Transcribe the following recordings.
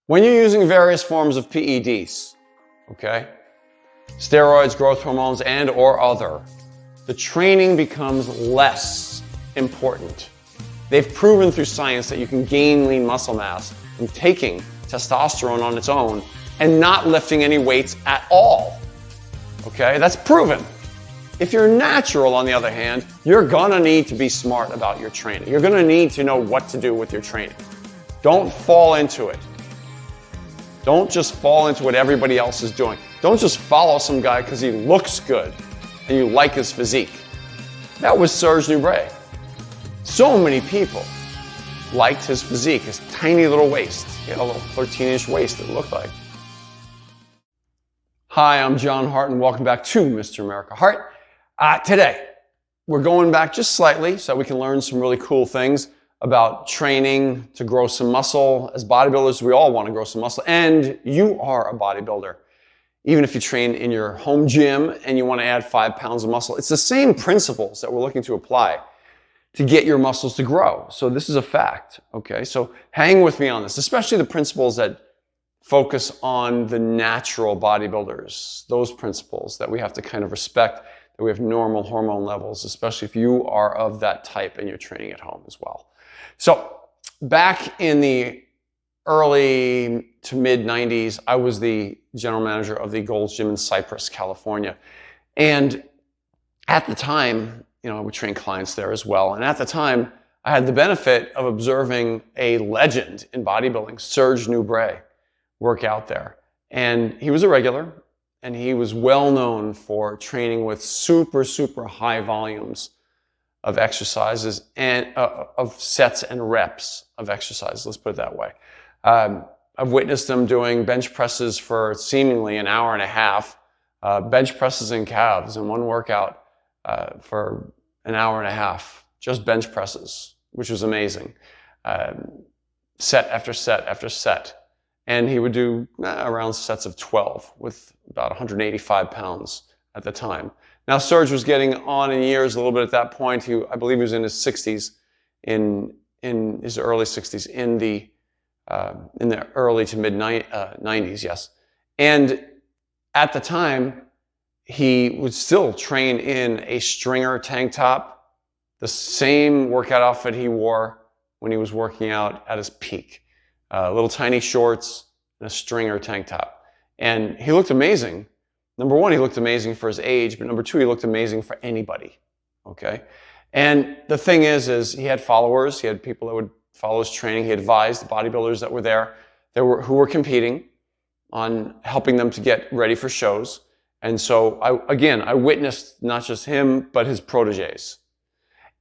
When you're using various forms of PEDs, okay, steroids, growth hormones, and or other, the training becomes less important. They've proven through science that you can gain lean muscle mass from taking testosterone on its own and not lifting any weights at all. Okay, that's proven. If you're natural, on the other hand, you're gonna need to be smart about your training. You're gonna need to know what to do with your training. Don't fall into it. Don't just fall into what everybody else is doing. Don't just follow some guy because he looks good and you like his physique. That was Serge Nubret. So many people liked his physique, his tiny little waist. He had a little 13-inch waist, it looked like. Hi, I'm John Hart, and welcome back to Mr. America Hart. Today, we're going back just slightly so we can learn some really cool things about training to grow some muscle. As bodybuilders, we all want to grow some muscle, and you are a bodybuilder. Even if you train in your home gym and you want to add 5 pounds of muscle, it's the same principles that we're looking to apply to get your muscles to grow. So this is a fact, okay? So hang with me on this, especially the principles that focus on the natural bodybuilders, those principles that we have to kind of respect, that we have normal hormone levels, especially if you are of that type and you're training at home as well. So back in the early to mid 90s, I was the general manager of the Gold's Gym in Cypress, California. And at the time, I would train clients there as well. And at the time, I had the benefit of observing a legend in bodybuilding, Serge Nubret, work out there. And he was a regular, and he was well known for training with super, super high volumes of exercises and of sets and reps of exercise. Let's put it that way. I've witnessed him doing bench presses for seemingly an hour and a half, bench presses and calves in one workout for an hour and a half, just bench presses, which was amazing. Set after set after set. And he would do around sets of 12 with about 185 pounds at the time. Now, Serge was getting on in years a little bit at that point. I believe he was in his 60s, in his early 60s, in the early to mid 90s, yes. And at the time, he would still train in a stringer tank top, the same workout outfit he wore when he was working out at his peak. Little tiny shorts and a stringer tank top. And he looked amazing. Number one, he looked amazing for his age, but number two, he looked amazing for anybody, okay? And the thing is he had followers, he had people that would follow his training, he advised the bodybuilders that were there, who were competing on helping them to get ready for shows. And so, I witnessed not just him, but his proteges.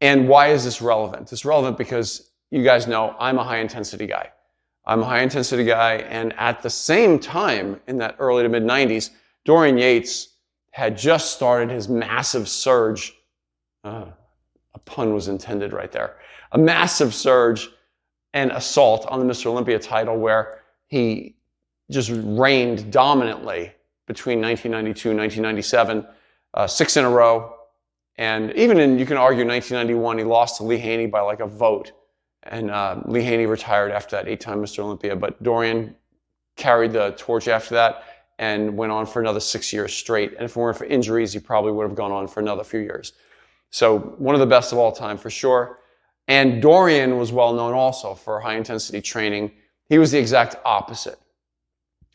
And why is this relevant? It's relevant because you guys know I'm a high-intensity guy. I'm a high-intensity guy, and at the same time, in that early to mid-90s, Dorian Yates had just started his massive surge. A pun was intended right there. A massive surge and assault on the Mr. Olympia title where he just reigned dominantly between 1992 and 1997, 6 in a row. And even you can argue 1991, he lost to Lee Haney by like a vote. And Lee Haney retired after that, 8-time Mr. Olympia. But Dorian carried the torch after that and went on for another 6 years straight. And if it weren't for injuries, he probably would have gone on for another few years. So one of the best of all time for sure. And Dorian was well known also for high-intensity training. He was the exact opposite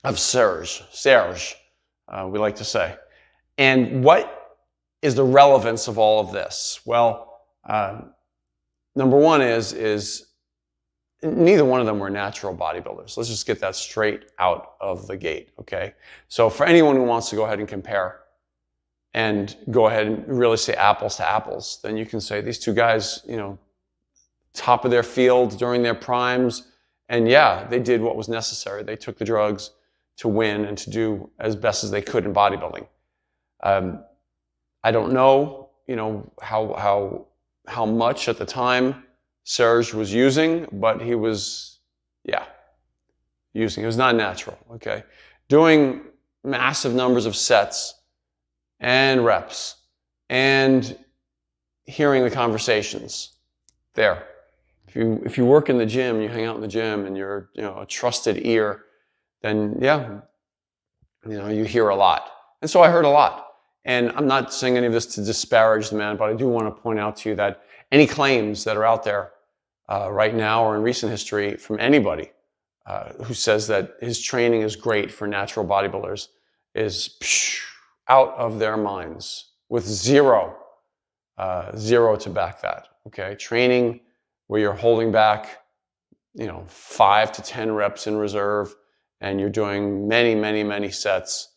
of Serge, we like to say. And what is the relevance of all of this? Well, number one is neither one of them were natural bodybuilders. Let's just get that straight out of the gate, okay? So for anyone who wants to go ahead and compare and go ahead and really say apples to apples, then you can say these two guys, top of their field during their primes, and yeah, they did what was necessary. They took the drugs to win and to do as best as they could in bodybuilding. I don't know, how much at the time Serge was using, but he was, using. It was not natural, okay? Doing massive numbers of sets and reps and hearing the conversations there. If you work in the gym, you hang out in the gym and you're, a trusted ear then yeah, you hear a lot. And so I heard a lot. And I'm not saying any of this to disparage the man, but I do want to point out to you that any claims that are out there right now or in recent history from anybody who says that his training is great for natural bodybuilders is out of their minds with zero to back that. Okay, training where you're holding back, 5 to 10 reps in reserve, and you're doing many sets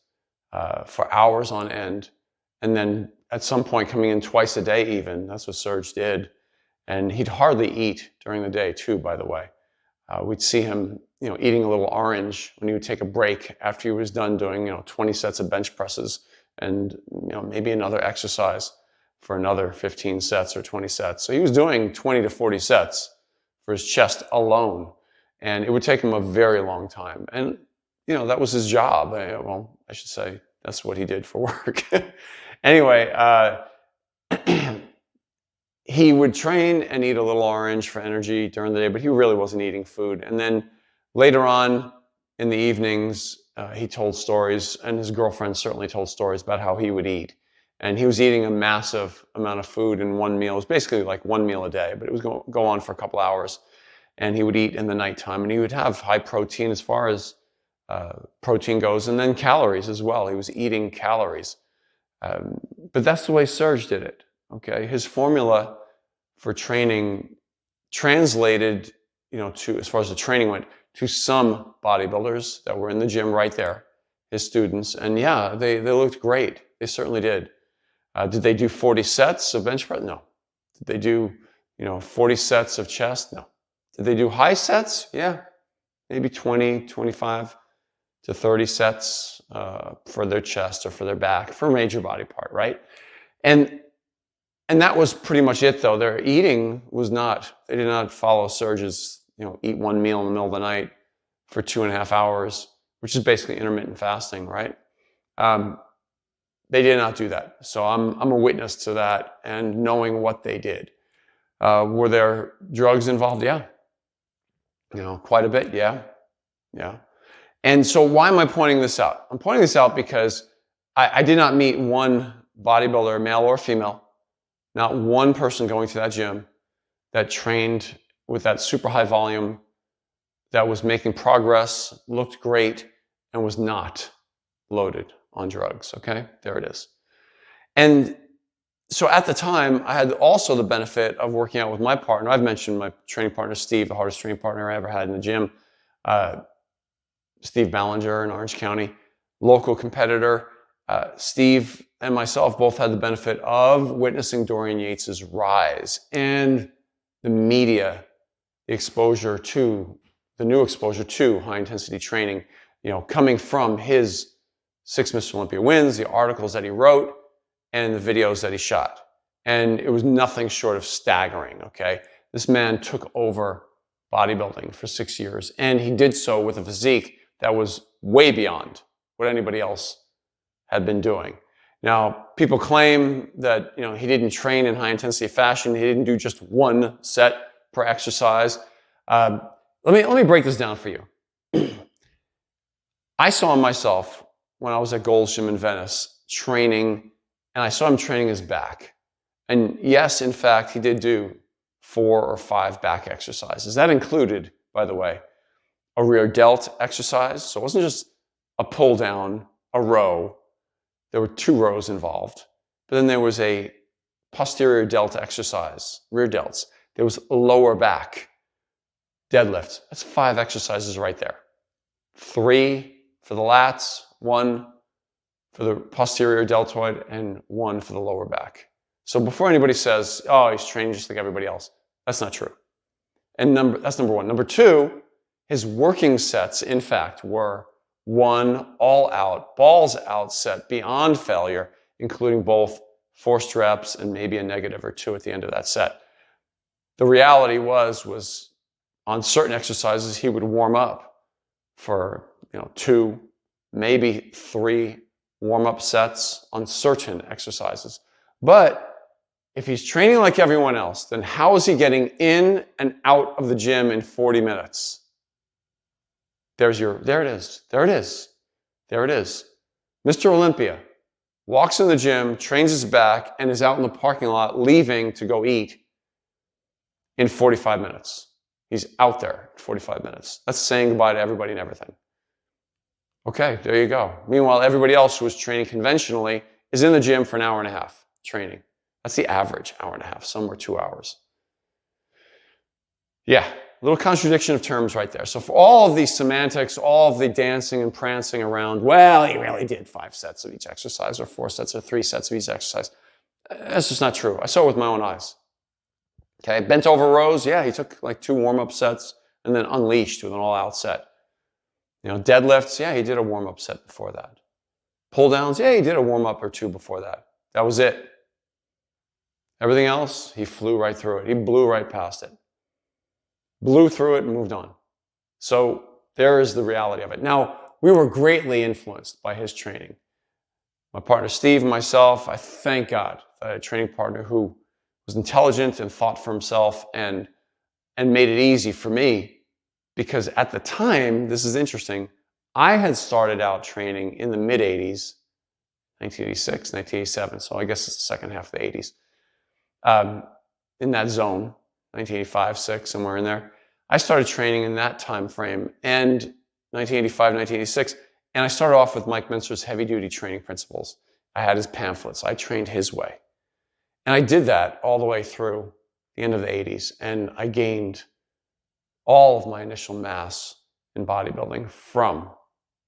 for hours on end, and then at some point coming in twice a day even. That's what Serge did. And he'd hardly eat during the day too, by the way. We'd see him, eating a little orange when he would take a break after he was done doing, 20 sets of bench presses and, maybe another exercise for another 15 sets or 20 sets. So he was doing 20 to 40 sets for his chest alone. And it would take him a very long time. And, that was his job. Well, I should say that's what he did for work. Anyway, he would train and eat a little orange for energy during the day, but he really wasn't eating food. And then later on in the evenings, he told stories, and his girlfriend certainly told stories about how he would eat. And he was eating a massive amount of food in one meal. It was basically like one meal a day, but it was go on for a couple hours. And he would eat in the nighttime, and he would have high protein as far as protein goes, and then calories as well. He was eating calories. But that's the way Serge did it. Okay, his formula for training translated, to, as far as the training went, to some bodybuilders that were in the gym right there, his students. And yeah, they looked great. They certainly did. Did they do 40 sets of bench press? No. Did they do, 40 sets of chest? No. Did they do high sets? Yeah. Maybe 20, 25 to 30 sets for their chest or for their back, for a major body part, right? And that was pretty much it, though. Their eating was not, they did not follow Serge's, eat one meal in the middle of the night for 2.5 hours, which is basically intermittent fasting, right? They did not do that. So I'm a witness to that and knowing what they did. Were there drugs involved? Yeah. Quite a bit. Yeah. Yeah. And so why am I pointing this out? I'm pointing this out because I did not meet one bodybuilder, male or female, not one person going to that gym that trained with that super high volume, that was making progress, looked great, and was not loaded on drugs. Okay, there it is. And so at the time, I had also the benefit of working out with my partner. I've mentioned my training partner, Steve, the hardest training partner I ever had in the gym. Steve Ballinger in Orange County, local competitor. Steve and myself both had the benefit of witnessing Dorian Yates's rise and the media exposure to, the new exposure to high intensity training, coming from his 6 Mr. Olympia wins, the articles that he wrote, and the videos that he shot. And it was nothing short of staggering, okay? This man took over bodybuilding for 6 years, and he did so with a physique that was way beyond what anybody else had been doing. Now, people claim that he didn't train in high intensity fashion. He didn't do just one set per exercise. Let me break this down for you. I saw myself when I was at Gold's Gym in Venice training, and I saw him training his back. And yes, in fact, he did do 4 or 5 back exercises. That included, by the way, a rear delt exercise. So it wasn't just a pull down, a row. There were 2 rows involved. But then there was a posterior delt exercise, rear delts. There was a lower back deadlift. That's 5 exercises right there. 3 for the lats, 1 for the posterior deltoid, and 1 for the lower back. So before anybody says, oh, he's training just like everybody else, that's not true. And that's number 1. Number 2, his working sets, in fact, were 1 all-out, balls-out set beyond failure, including both forced reps and maybe a negative or 2 at the end of that set. The reality was on certain exercises, he would warm up for 2, maybe 3 warm-up sets on certain exercises. But if he's training like everyone else, then how is he getting in and out of the gym in 40 minutes? there it is. There it is. There it is. Mr. Olympia walks in the gym, trains his back, and is out in the parking lot leaving to go eat in 45 minutes. He's out there in 45 minutes. That's saying goodbye to everybody and everything. Okay, there you go. Meanwhile, everybody else who was training conventionally is in the gym for an hour and a half training. That's the average hour and a half, some were 2 hours. Yeah, little contradiction of terms right there. So for all of these semantics, all of the dancing and prancing around, well, he really did 5 sets of each exercise or 4 sets or 3 sets of each exercise. That's just not true. I saw it with my own eyes. Okay, bent over rows, yeah, he took like 2 warm-up sets and then unleashed with an all-out set. Deadlifts, yeah, he did a warm-up set before that. Pull downs, yeah, he did a warm-up or 2 before that. That was it. Everything else, he flew right through it. He blew right past it. Blew through it and moved on. So there is the reality of it. Now, we were greatly influenced by his training. My partner Steve and myself, I thank God that I had a training partner who was intelligent and thought for himself and made it easy for me, because at the time, this is interesting, I had started out training in the mid-80s, 1986, 1987, so I guess it's the second half of the 80s. In that zone, 1985, 6, somewhere in there. I started training in that time frame, and 1985, 1986, and I started off with Mike Mentzer's heavy-duty training principles. I had his pamphlets. I trained his way. And I did that all the way through the end of the 80s, and I gained all of my initial mass in bodybuilding from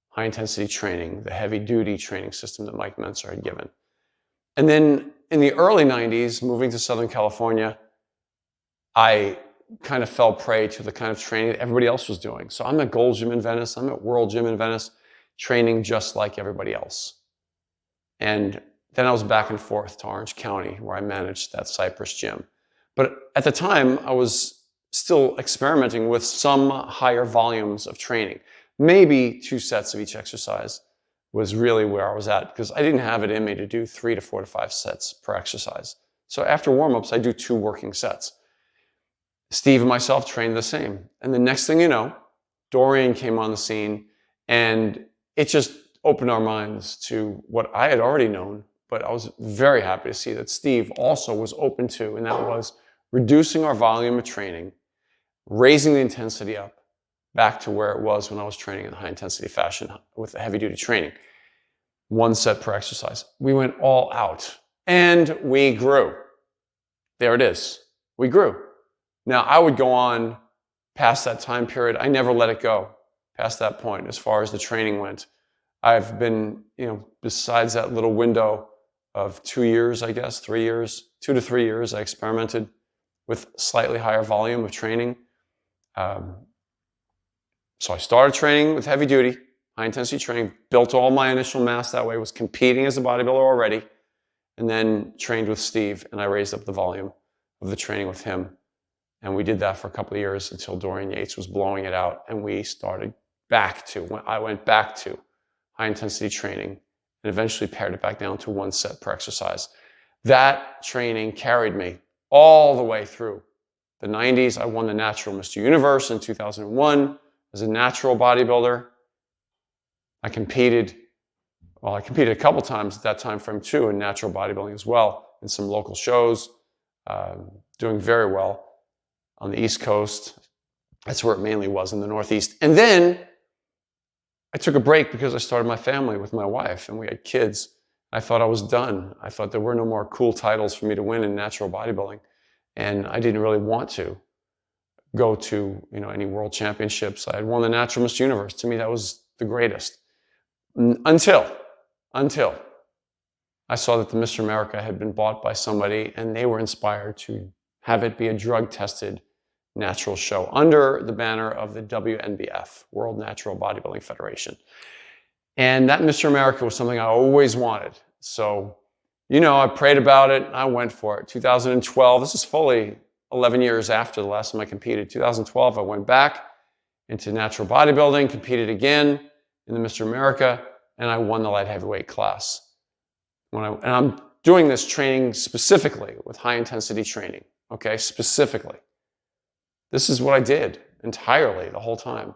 high-intensity training, the heavy-duty training system that Mike Mentzer had given. And then in the early 90s, moving to Southern California, I kind of fell prey to the kind of training that everybody else was doing. So I'm at Gold's Gym in Venice, I'm at World Gym in Venice, training just like everybody else. And then I was back and forth to Orange County, where I managed that Cypress gym. But at the time, I was still experimenting with some higher volumes of training. Maybe 2 sets of each exercise was really where I was at, because I didn't have it in me to do 3 to 4 to 5 sets per exercise. So after warm-ups, I do 2 working sets. Steve and myself trained the same. And the next thing you know, Dorian came on the scene, and it just opened our minds to what I had already known, but I was very happy to see that Steve also was open to, and that was reducing our volume of training, raising the intensity up back to where it was when I was training in high intensity fashion with heavy duty training. 1 set per exercise. We went all out and we grew. There it is. We grew. Now I would go on past that time period. I never let it go past that point as far as the training went. I've been, besides that little window of 2 years, I guess, 3 years, 2 to 3 years, I experimented with slightly higher volume of training. So I started training with heavy duty, high intensity training, built all my initial mass that way, was competing as a bodybuilder already, and then trained with Steve, and I raised up the volume of the training with him. And we did that for a couple of years until Dorian Yates was blowing it out, and I went back to high intensity training and eventually pared it back down to 1 set per exercise. That training carried me all the way through the 90s. I won the Natural Mr. Universe in 2001 as a natural bodybuilder. I competed a couple times at that time frame too in natural bodybuilding as well, in some local shows, doing very well on the East Coast. That's where it mainly was, in the Northeast. And then I took a break because I started my family with my wife and we had kids. I thought I was done. I thought there were no more cool titles for me to win in natural bodybuilding. And I didn't really want to go to any world championships. I had won the Natural Mr. Universe. To me, that was the greatest. Until I saw that the Mr. America had been bought by somebody and they were inspired to have it be a drug-tested natural show under the banner of the WNBF, World Natural Bodybuilding Federation. And that Mr. America was something I always wanted. So, I prayed about it. I went for it. 2012, this is fully 11 years after the last time I competed. 2012, I went back into natural bodybuilding, competed again in the Mr. America, and I won the light heavyweight class. And I'm doing this training specifically with high intensity training, okay, specifically. This is what I did entirely the whole time.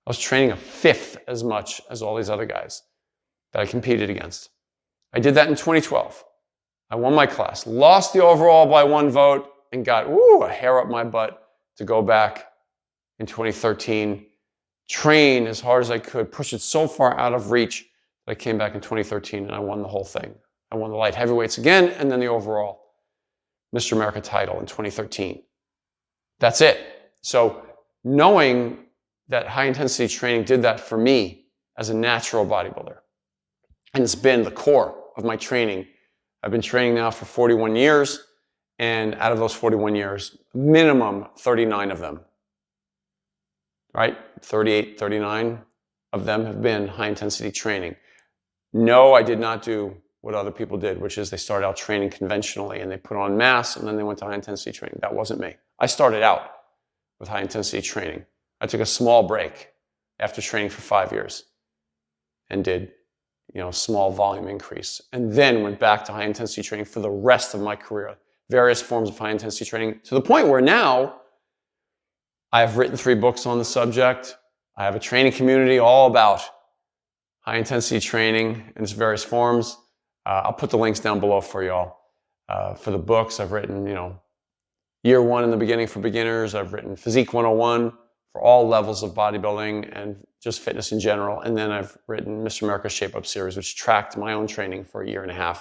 I was training a fifth as much as all these other guys that I competed against. I did that in 2012. I won my class, lost the overall by 1 vote, and got a hair up my butt to go back in 2013, train as hard as I could, push it so far out of reach that I came back in 2013 and I won the whole thing. I won the light heavyweights again and then the overall Mr. America title in 2013. That's it. So knowing that high intensity training did that for me as a natural bodybuilder, and it's been the core of my training. I've been training now for 41 years, and out of those 41 years, minimum 39 of them, right? 38, 39 of them have been high intensity training. No, I did not do what other people did, which is they started out training conventionally and they put on mass and then they went to high intensity training. That wasn't me. I started out with high intensity training. I took a small break after training for 5 years and did, small volume increase, and then went back to high intensity training for the rest of my career. Various forms of high intensity training, to the point where now I have written 3 books on the subject. I have a training community all about high intensity training in its various forms. I'll put the links down below for y'all. For the books, I've written, Year 1 in the beginning for beginners. I've written Physique 101 for all levels of bodybuilding and just fitness in general. And then I've written Mr. America Shape Up series, which tracked my own training for 1.5 years,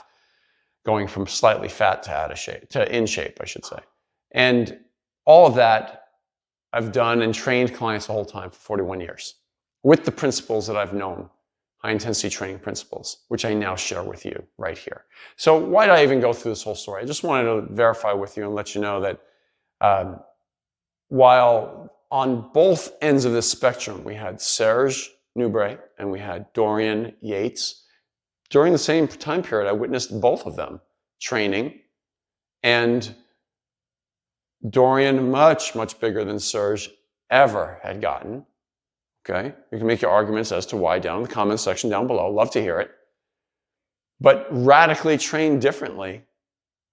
going from slightly fat to out of shape, to in shape, I should say. And all of that I've done and trained clients the whole time for 41 years with the principles that I've known, high intensity training principles, which I now share with you right here. So why did I even go through this whole story? I just wanted to verify with you and let you know that while on both ends of the spectrum, we had Serge Nubret and we had Dorian Yates. During the same time period, I witnessed both of them training, and Dorian much, much bigger than Serge ever had gotten. Okay, you can make your arguments as to why down in the comments section down below. Love to hear it. But radically trained differently.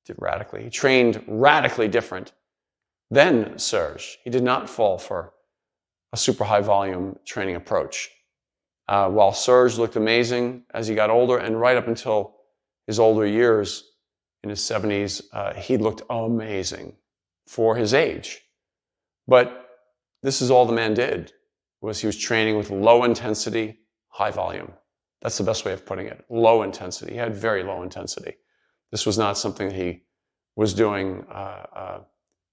He trained radically different than Serge. He did not fall for a super high volume training approach. While Serge looked amazing as he got older, and right up until his older years, in his 70s, he looked amazing for his age. But this is all the man did, was he was training with low intensity, high volume. That's the best way of putting it. Low intensity. He had very low intensity. This was not something he was doing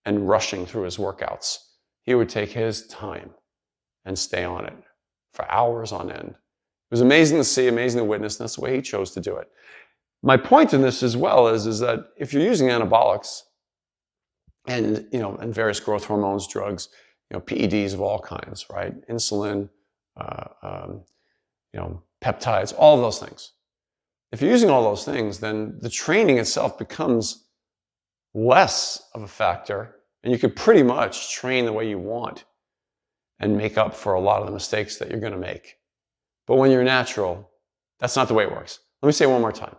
and rushing through his workouts. He would take his time and stay on it for hours on end. It was amazing to see, amazing to witness, and that's the way he chose to do it. My point in this as well is that if you're using anabolics and various growth hormones, drugs, PEDs of all kinds, right? Insulin, peptides, all of those things. If you're using all those things, then the training itself becomes less of a factor, and you could pretty much train the way you want and make up for a lot of the mistakes that you're going to make. But when you're natural, that's not the way it works. Let me say it one more time.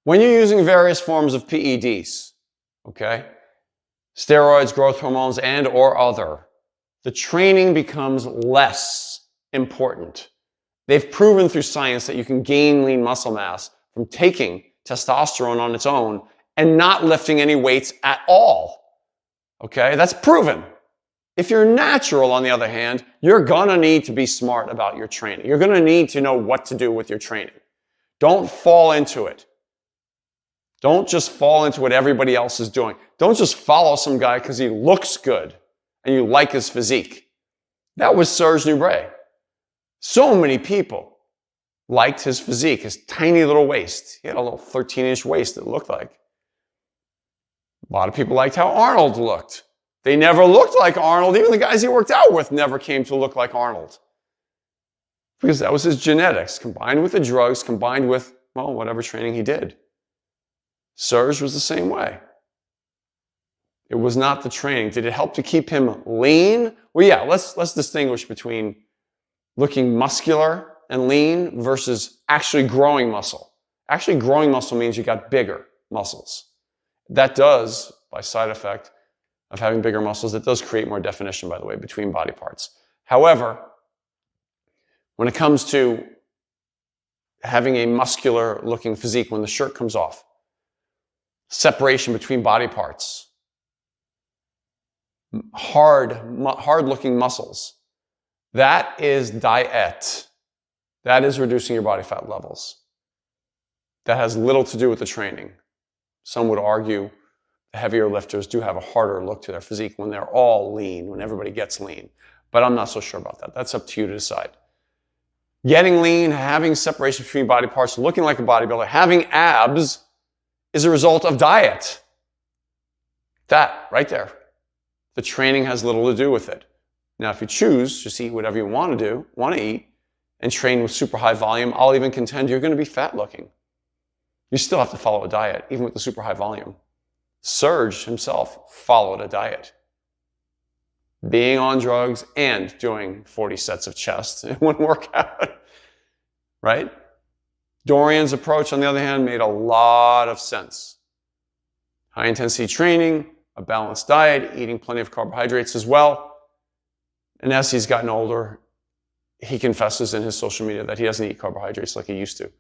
When you're using various forms of PEDs, okay, steroids, growth hormones, and or other, the training becomes less important. They've proven through science that you can gain lean muscle mass from taking testosterone on its own and not lifting any weights at all. Okay, that's proven. If you're natural, on the other hand, you're gonna need to be smart about your training. You're gonna need to know what to do with your training. Don't fall into it. Don't just fall into what everybody else is doing. Don't just follow some guy because he looks good and you like his physique. That was Serge Nubret. So many people liked his physique, his tiny little waist. He had a little 13-inch waist, it looked like. A lot of people liked how Arnold looked. They never looked like Arnold. Even the guys he worked out with never came to look like Arnold. Because that was his genetics, combined with the drugs, combined with, whatever training he did. Serge was the same way. It was not the training. Did it help to keep him lean? Well, yeah, let's distinguish between looking muscular and lean versus actually growing muscle. Actually growing muscle means you got bigger muscles. That does, by side effect of having bigger muscles, it does create more definition, by the way, between body parts. However, When it comes to having a muscular looking physique when the shirt comes off, separation between body parts, hard looking muscles, that is diet. That is reducing your body fat levels. That has little to do with the training. Some would argue the heavier lifters do have a harder look to their physique when they're all lean, when everybody gets lean. But I'm not so sure about that. That's up to you to decide. Getting lean, having separation between body parts, looking like a bodybuilder, having abs is a result of diet. That right there. The training has little to do with it. Now, if you choose, just eat whatever you want to eat, and train with super high volume, I'll even contend you're going to be fat looking. You still have to follow a diet, even with the super high volume. Serge himself followed a diet. Being on drugs and doing 40 sets of chest in one workout, right? Dorian's approach, on the other hand, made a lot of sense. High intensity training, a balanced diet, eating plenty of carbohydrates as well. And as he's gotten older, he confesses in his social media that he doesn't eat carbohydrates like he used to.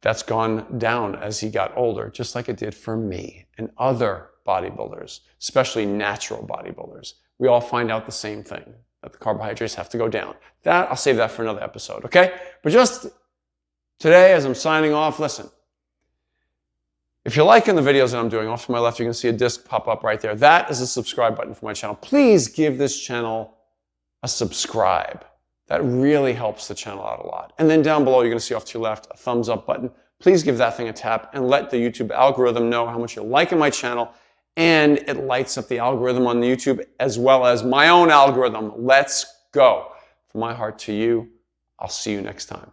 That's gone down as he got older, just like it did for me and other bodybuilders, especially natural bodybuilders. We all find out the same thing, that the carbohydrates have to go down. I'll save that for another episode, okay? But just today, as I'm signing off, listen. If you're liking the videos that I'm doing, off to my left, you're going to see a disc pop up right there. That is a subscribe button for my channel. Please give this channel a subscribe. That really helps the channel out a lot. And then down below, you're going to see off to your left a thumbs up button. Please give that thing a tap and let the YouTube algorithm know how much you're liking my channel. And it lights up the algorithm on the YouTube as well as my own algorithm. Let's go. From my heart to you, I'll see you next time.